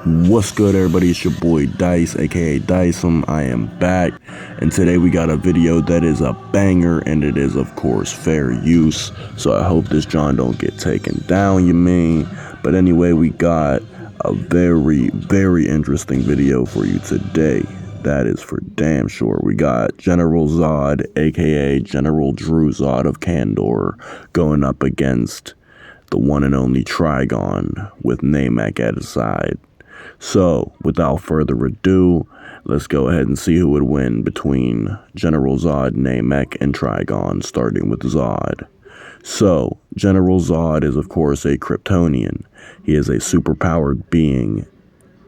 What's good, everybody? It's your boy Dice, aka Dicem. I am back, and today we got a video that is a banger, and it is of course fair use. So I hope this John don't get taken down, you mean? But anyway, we got a very interesting video for you today. That is for damn sure. We got General Zod, aka General Dru-Zod of Kandor, going up against the one and only Trigon with Nam-Ek at his side. So, without further ado, let's go ahead and see who would win between General Zod, Nam-Ek, and Trigon, starting with Zod. So, General Zod is of course a Kryptonian. He is a superpowered being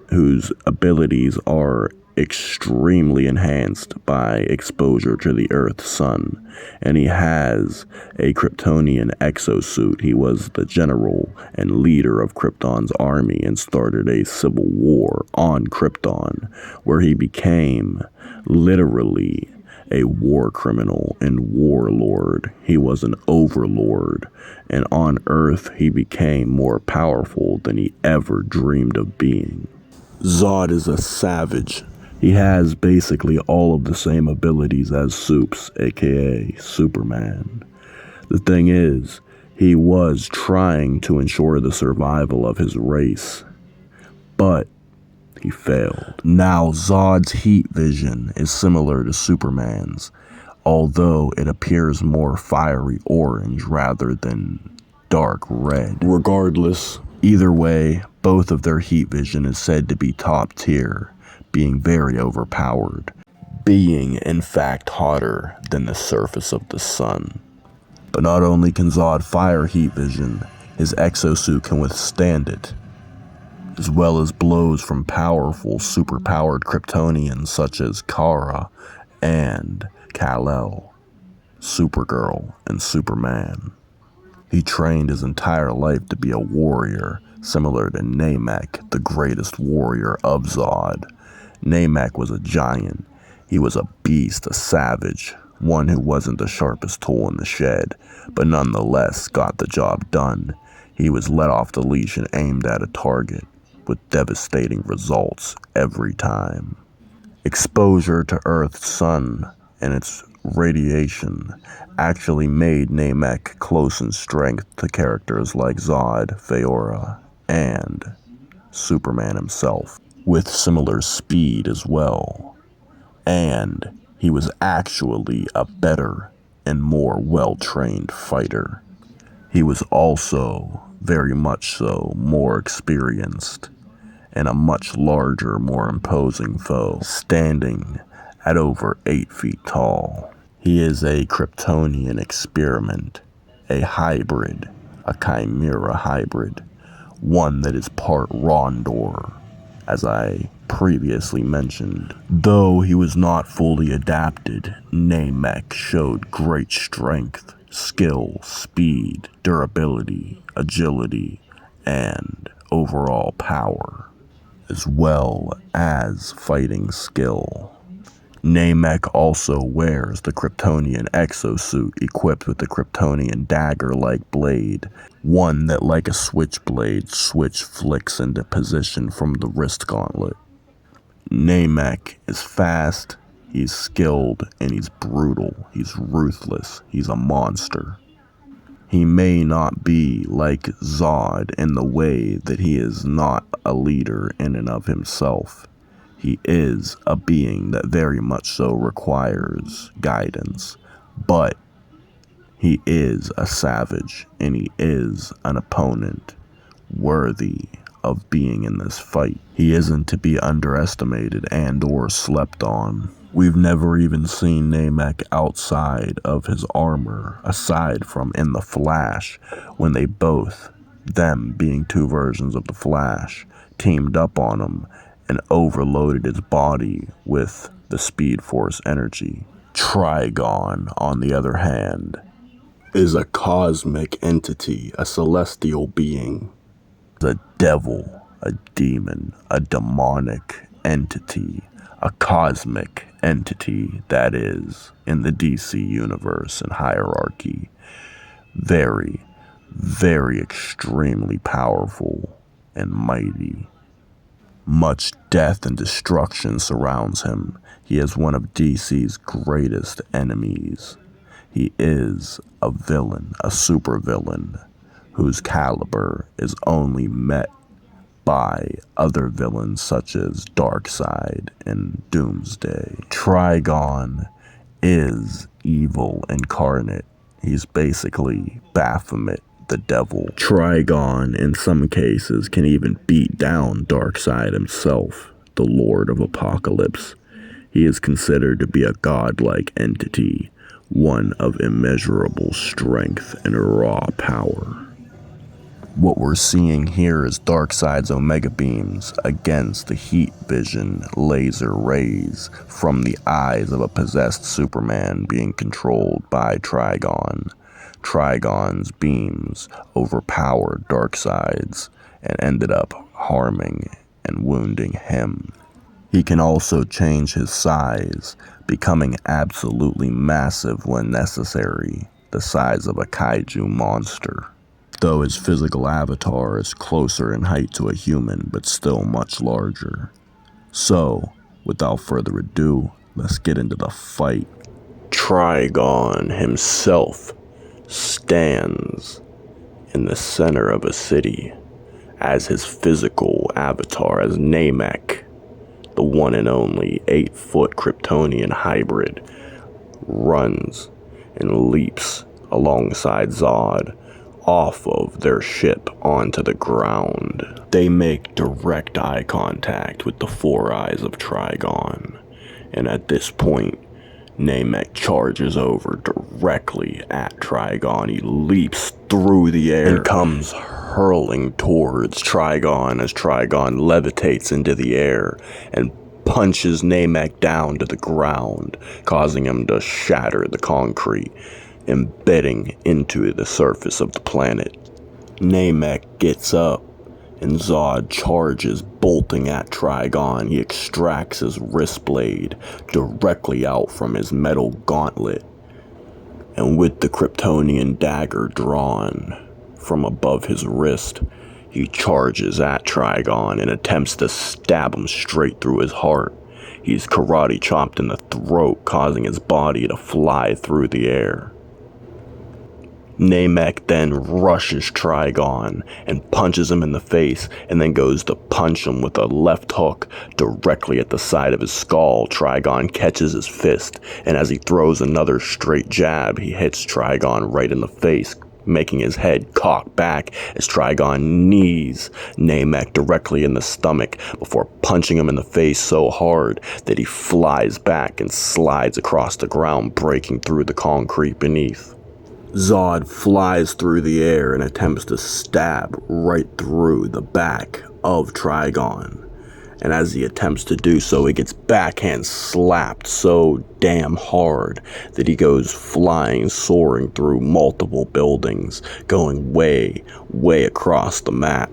whose abilities are extremely enhanced by exposure to the Earth's sun, and he has a Kryptonian exosuit. He was the general and leader of Krypton's army and started a civil war on Krypton, where he became literally a war criminal and warlord. He was an overlord, and on Earth he became more powerful than he ever dreamed of being. Zod is a savage. He has basically all of the same abilities as Supes, aka Superman. The thing is, he was trying to ensure the survival of his race, but he failed. Now, Zod's heat vision is similar to Superman's, although it appears more fiery orange rather than dark red. Regardless, either way, both of their heat vision is said to be top tier, being very overpowered, being in fact hotter than the surface of the sun. But not only can Zod fire heat vision, his exosuit can withstand it, as well as blows from powerful, superpowered Kryptonians such as Kara and Kal-El, Supergirl, and Superman. He trained his entire life to be a warrior, similar to Nam-Ek, the greatest warrior of Zod. Nam-Ek was a giant. He was a beast, a savage, one who wasn't the sharpest tool in the shed, but nonetheless got the job done. He was let off the leash and aimed at a target, with devastating results every time. Exposure to Earth's sun and its radiation actually made Nam-Ek close in strength to characters like Zod, Feora, and Superman himself, with similar speed as well. And he was actually a better and more well-trained fighter. He was also, very much so, more experienced and a much larger, more imposing foe, standing at over 8 feet tall. He is a Kryptonian experiment, a hybrid, a chimera hybrid, one that is part Rondor, as I previously mentioned. Though he was not fully adapted, Nam-Ek showed great strength, skill, speed, durability, agility, and overall power, as well as fighting skill. Nam-Ek also wears the Kryptonian exosuit equipped with the Kryptonian dagger-like blade, one that, like a switchblade, flicks into position from the wrist gauntlet. Nam-Ek is fast, he's skilled, and he's brutal. He's ruthless. He's a monster. He may not be like Zod in the way that he is not a leader in and of himself. He is a being that very much so requires guidance, but he is a savage, and he is an opponent worthy of being in this fight. He isn't to be underestimated and or slept on. We've never even seen Nam-Ek outside of his armor, aside from in the Flash, when they both, them being two versions of the Flash, teamed up on him and overloaded his body with the Speed Force energy. Trigon, on the other hand, is a cosmic entity, a celestial being, a devil, a demon, a demonic entity, a cosmic entity, that is, in the DC universe and hierarchy. Very, very extremely powerful and mighty. Much death and destruction surrounds him. He is one of DC's greatest enemies. He is a villain, a supervillain, whose caliber is only met by other villains such as Darkseid and Doomsday. Trigon is evil incarnate. He's basically Baphomet, the devil. Trigon, in some cases, can even beat down Darkseid himself, the Lord of Apocalypse. He is considered to be a godlike entity, one of immeasurable strength and raw power. What we're seeing here is Darkseid's Omega Beams against the heat vision laser rays from the eyes of a possessed Superman being controlled by Trigon. Trigon's beams overpowered Darkseid's and ended up harming and wounding him. He can also change his size, becoming absolutely massive when necessary, the size of a kaiju monster. Though his physical avatar is closer in height to a human, but still much larger. So, without further ado, let's get into the fight. Trigon himself stands in the center of a city as his physical avatar as Nam-Ek, the one and only 8-foot Kryptonian hybrid, runs and leaps alongside Zod off of their ship onto the ground. They make direct eye contact with the four eyes of Trigon, and at this point, Nam-Ek charges over directly at Trigon. He leaps through the air and comes hurling towards Trigon as Trigon levitates into the air and punches Nam-Ek down to the ground, causing him to shatter the concrete, embedding into the surface of the planet. Nam-Ek gets up and Zod charges, bolting at Trigon. He extracts his wrist blade directly out from his metal gauntlet, and with the Kryptonian dagger drawn from above his wrist, he charges at Trigon and attempts to stab him straight through his heart. He's karate chopped in the throat, causing his body to fly through the air. Nam-Ek then rushes Trigon and punches him in the face, and then goes to punch him with a left hook directly at the side of his skull. Trigon catches his fist, and as he throws another straight jab, he hits Trigon right in the face, making his head cock back as Trigon knees Nam-Ek directly in the stomach before punching him in the face so hard that he flies back and slides across the ground, breaking through the concrete beneath. Zod flies through the air and attempts to stab right through the back of Trigon. And as he attempts to do so, he gets backhand slapped so damn hard that he goes flying, soaring through multiple buildings, going way, way across the map.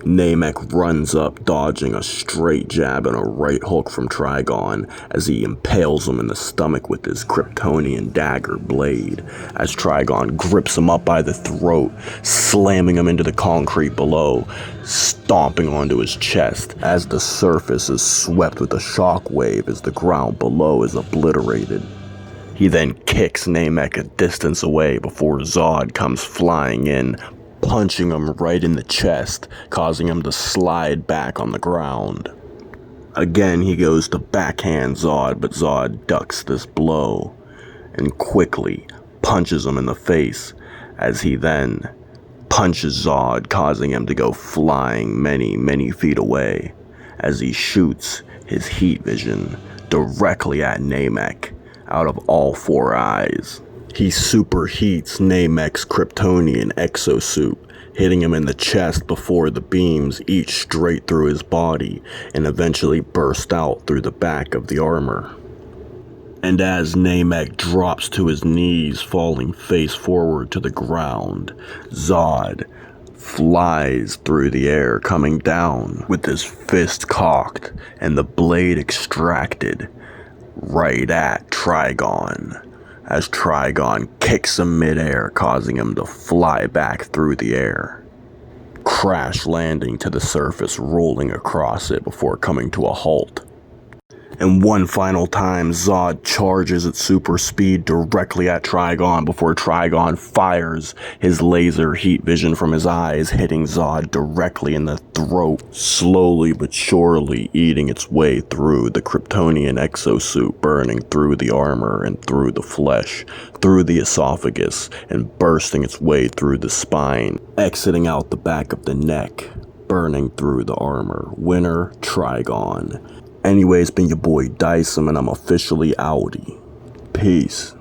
Nam-Ek runs up, dodging a straight jab and a right hook from Trigon as he impales him in the stomach with his Kryptonian dagger blade, as Trigon grips him up by the throat, slamming him into the concrete below, stomping onto his chest as the surface is swept with a shockwave as the ground below is obliterated. He then kicks Nam-Ek a distance away before Zod comes flying in, punching him right in the chest, causing him to slide back on the ground. Again, he goes to backhand Zod, but Zod ducks this blow and quickly punches him in the face, as he then punches Zod, causing him to go flying many, many feet away, as he shoots his heat vision directly at Nam-Ek out of all four eyes. He superheats Nam-Ek's Kryptonian exosuit, hitting him in the chest before the beams eat straight through his body and eventually burst out through the back of the armor. And as Nam-Ek drops to his knees, falling face forward to the ground, Zod flies through the air, coming down with his fist cocked and the blade extracted right at Trigon, as Trigon kicks him midair, causing him to fly back through the air, crash landing to the surface, rolling across it before coming to a halt. And one final time, Zod charges at super speed directly at Trigon before Trigon fires his laser heat vision from his eyes, hitting Zod directly in the throat, slowly but surely eating its way through the Kryptonian exosuit, burning through the armor and through the flesh, through the esophagus, and bursting its way through the spine, exiting out the back of the neck, burning through the armor. Winner, Trigon. Anyway, it's been your boy Dyson, and I'm officially outie. Peace.